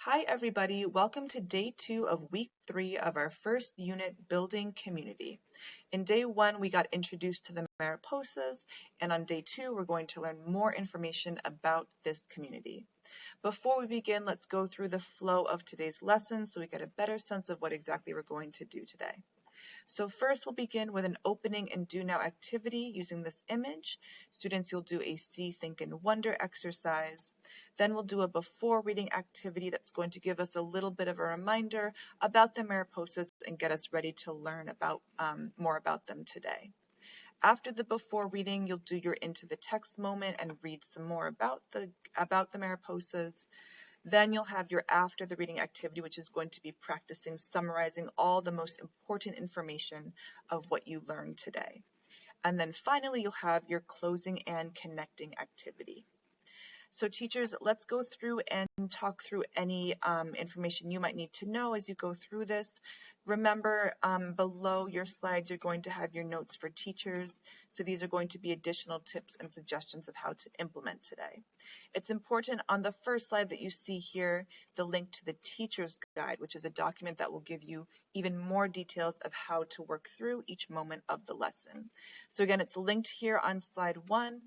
Hi, everybody. Welcome to day 2 of week 3 of our first unit, Building Community. In day 1, we got introduced to the Mariposas, and on day 2, we're going to learn more information about this community. Before we begin, let's go through the flow of today's lesson so we get a better sense of what exactly we're going to do today. So first we'll begin with an opening and do now activity using this image. Students, you'll do a see, think, and wonder exercise. Then we'll do a before reading activity that's going to give us a little bit of a reminder about the Mariposas and get us ready to learn about more about them today. After the before reading, you'll do your into the text moment and read some more about the Mariposas. Then you'll have your after the reading activity, which is going to be practicing summarizing all the most important information of what you learned today. And then finally, you'll have your closing and connecting activity. So teachers, let's go through and talk through any information you might need to know as you go through this. Remember, below your slides, you're going to have your notes for teachers. So these are going to be additional tips and suggestions of how to implement today. It's important on the first slide that you see here, the link to the teacher's guide, which is a document that will give you even more details of how to work through each moment of the lesson. So again, it's linked here on slide 1.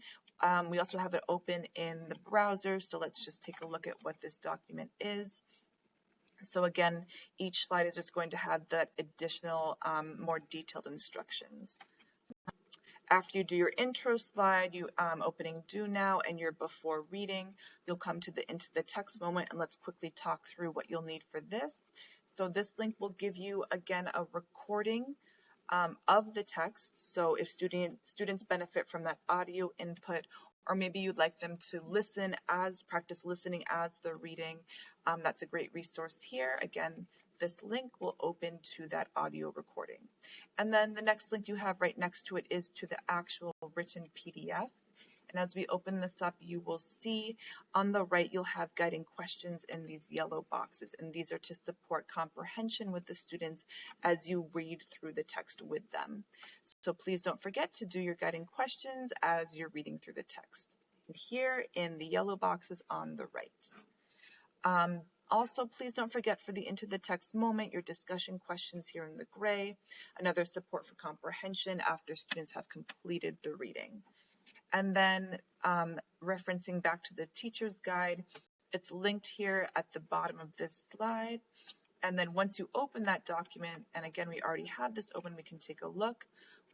We also have it open in the browser, so let's just take a look at what this document is. So again, each slide is just going to have that additional, more detailed instructions. After you do your intro slide, you opening do now, and your before reading, you'll come to the into the text moment, and let's quickly talk through what you'll need for this. So this link will give you, again, a recording of the text. So if students benefit from that audio input, or maybe you'd like them to practice listening as they're reading, that's a great resource here. Again, this link will open to that audio recording. And then the next link you have right next to it is to the actual written PDF. And as we open this up, you will see on the right, you'll have guiding questions in these yellow boxes. And these are to support comprehension with the students as you read through the text with them. So please don't forget to do your guiding questions as you're reading through the text. Here in the yellow boxes on the right. Also, please don't forget for the into the text moment, your discussion questions here in the gray, another support for comprehension after students have completed the reading. And then referencing back to the teacher's guide, it's linked here at the bottom of this slide. And then once you open that document, and again, we already have this open, we can take a look.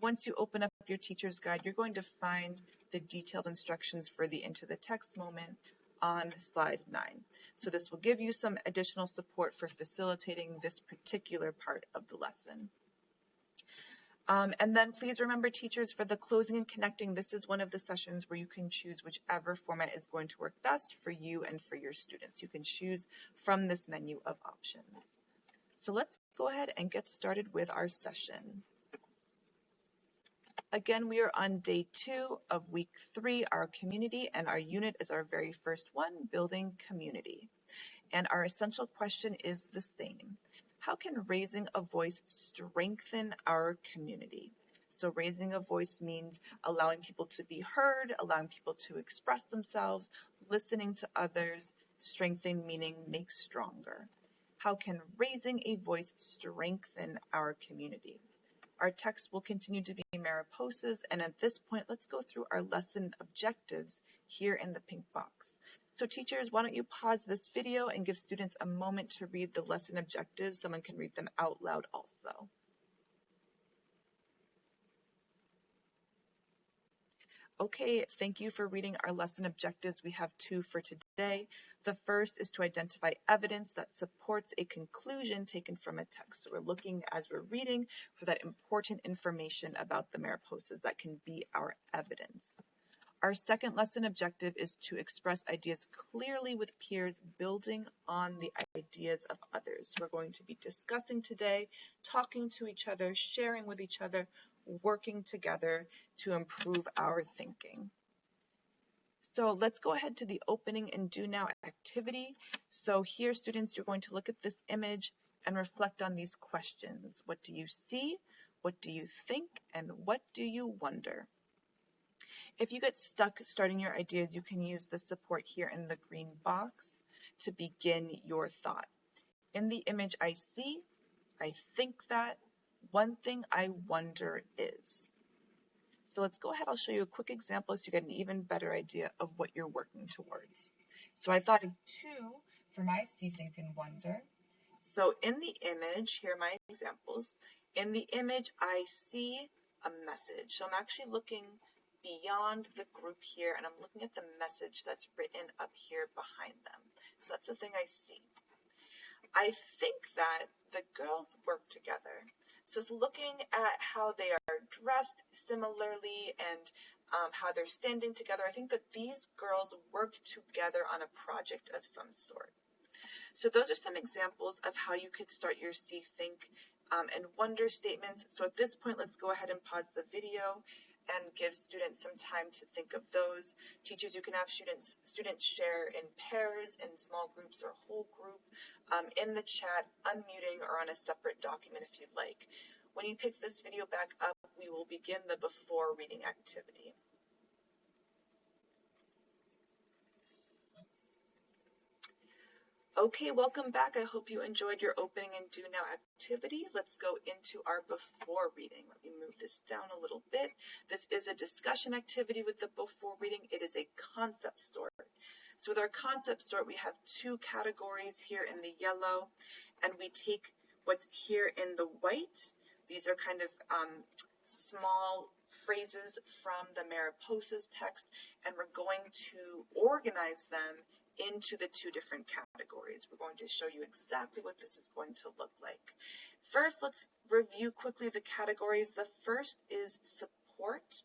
Once you open up your teacher's guide, you're going to find the detailed instructions for the into the text moment on slide 9. So this will give you some additional support for facilitating this particular part of the lesson. And then please remember, teachers, for the closing and connecting, this is one of the sessions where you can choose whichever format is going to work best for you and for your students. You can choose from this menu of options. So let's go ahead and get started with our session. Again, we are on day 2 of week 3, our community, and our unit is our very first one, Building Community. And our essential question is the same. How can raising a voice strengthen our community? So raising a voice means allowing people to be heard, allowing people to express themselves, listening to others. Strengthen meaning make stronger. How can raising a voice strengthen our community? Our text will continue to be Mariposas, and at this point, let's go through our lesson objectives here in the pink box. So teachers, why don't you pause this video and give students a moment to read the lesson objectives. Someone can read them out loud also. Okay, thank you for reading our lesson objectives. We have 2 for today. The first is to identify evidence that supports a conclusion taken from a text. So we're looking as we're reading for that important information about the Mariposas that can be our evidence. Our second lesson objective is to express ideas clearly with peers, building on the ideas of others. We're going to be discussing today, talking to each other, sharing with each other, working together to improve our thinking. So let's go ahead to the opening and do now activity. So here, students, you're going to look at this image and reflect on these questions. What do you see? What do you think? And what do you wonder? If you get stuck starting your ideas, you can use the support here in the green box to begin your thought. In the image I see, I think that, one thing I wonder is. So let's go ahead, I'll show you a quick example so you get an even better idea of what you're working towards. So I thought of two for my see, think, and wonder. So in the image, here are my examples. In the image, I see a message. So I'm actually looking beyond the group here, and I'm looking at the message that's written up here behind them. So that's the thing I see. I think that the girls work together. So it's looking at how they are dressed similarly and how they're standing together. I think that these girls work together on a project of some sort. So those are some examples of how you could start your see, think, and wonder statements. So at this point, let's go ahead and pause the video and give students some time to think of those. Teachers, you can have students share in pairs, in small groups, or whole group, in the chat, unmuting, or on a separate document if you'd like. When you pick this video back up, we will begin the before reading activity. Okay, welcome back. I hope you enjoyed your opening and do now activity. Let's go into our before reading. Let me move this down a little bit. This is a discussion activity with the before reading. It is a concept sort. So with our concept sort, we have two categories here in the yellow, and we take what's here in the white. These are kind of small phrases from the Mariposa's text, and we're going to organize them into the two different categories. We're going to show you exactly what this is going to look like. First, let's review quickly the categories. The first is support,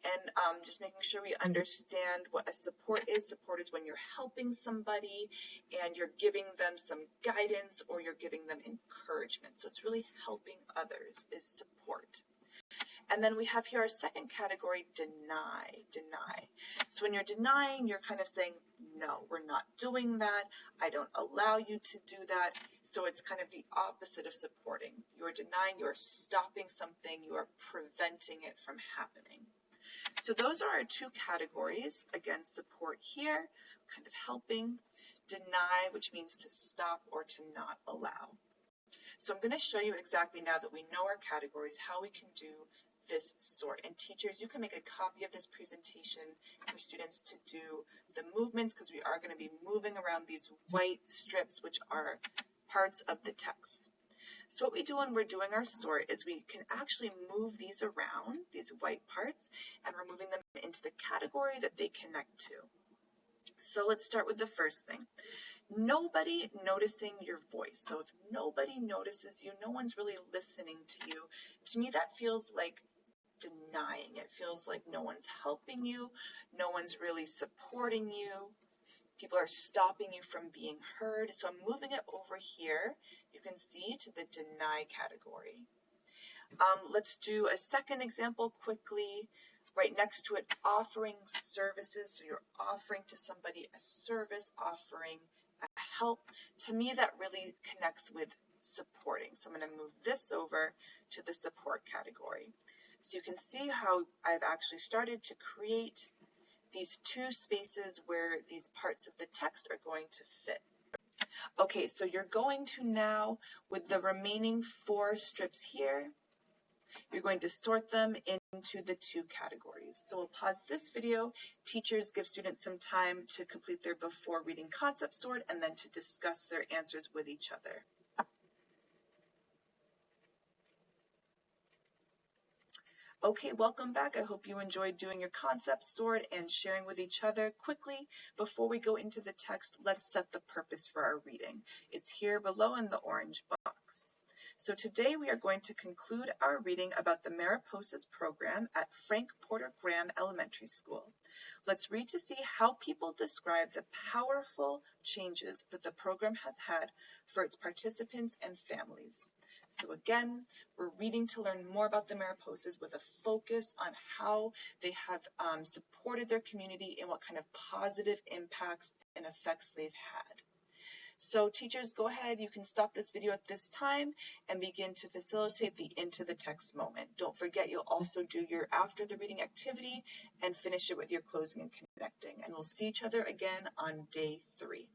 and just making sure we understand what a support is. Support is when you're helping somebody and you're giving them some guidance or you're giving them encouragement. So it's really helping others is support. And then we have here our second category, deny. So when you're denying, you're kind of saying, no, we're not doing that. I don't allow you to do that. So it's kind of the opposite of supporting. You are denying, you are stopping something, you are preventing it from happening. So those are our two categories. Again, support here, kind of helping. Deny, which means to stop or to not allow. So I'm going to show you exactly now that we know our categories, how we can do this sort. And teachers, you can make a copy of this presentation for students to do the movements, because we are going to be moving around these white strips, which are parts of the text. So what we do when we're doing our sort is we can actually move these around, these white parts, and we're moving them into the category that they connect to. So let's start with the first thing. Nobody noticing your voice. So if nobody notices you, no one's really listening to you, to me that feels like denying. It feels like no one's helping you, no one's really supporting you. People are stopping you from being heard. So I'm moving it over here, you can see, to the deny category. Let's do a second example quickly. Right next to it, offering services. So you're offering to somebody a service, offering a help. To me, that really connects with supporting. So I'm going to move this over to the support category. So you can see how I've actually started to create these two spaces where these parts of the text are going to fit. Okay, so you're going to now, with the remaining 4 strips here, you're going to sort them into the 2 categories. So we'll pause this video. Teachers, give students some time to complete their before reading concept sort and then to discuss their answers with each other. Okay, welcome back. I hope you enjoyed doing your concept sort and sharing with each other. Quickly, before we go into the text, let's set the purpose for our reading. It's here below in the orange box. So today we are going to conclude our reading about the Mariposa's program at Frank Porter Graham Elementary School. Let's read to see how people describe the powerful changes that the program has had for its participants and families. So again, we're reading to learn more about the Mariposas with a focus on how they have supported their community and what kind of positive impacts and effects they've had. So teachers, go ahead, you can stop this video at this time and begin to facilitate the into the text moment. Don't forget, you'll also do your after the reading activity and finish it with your closing and connecting. And we'll see each other again on day 3.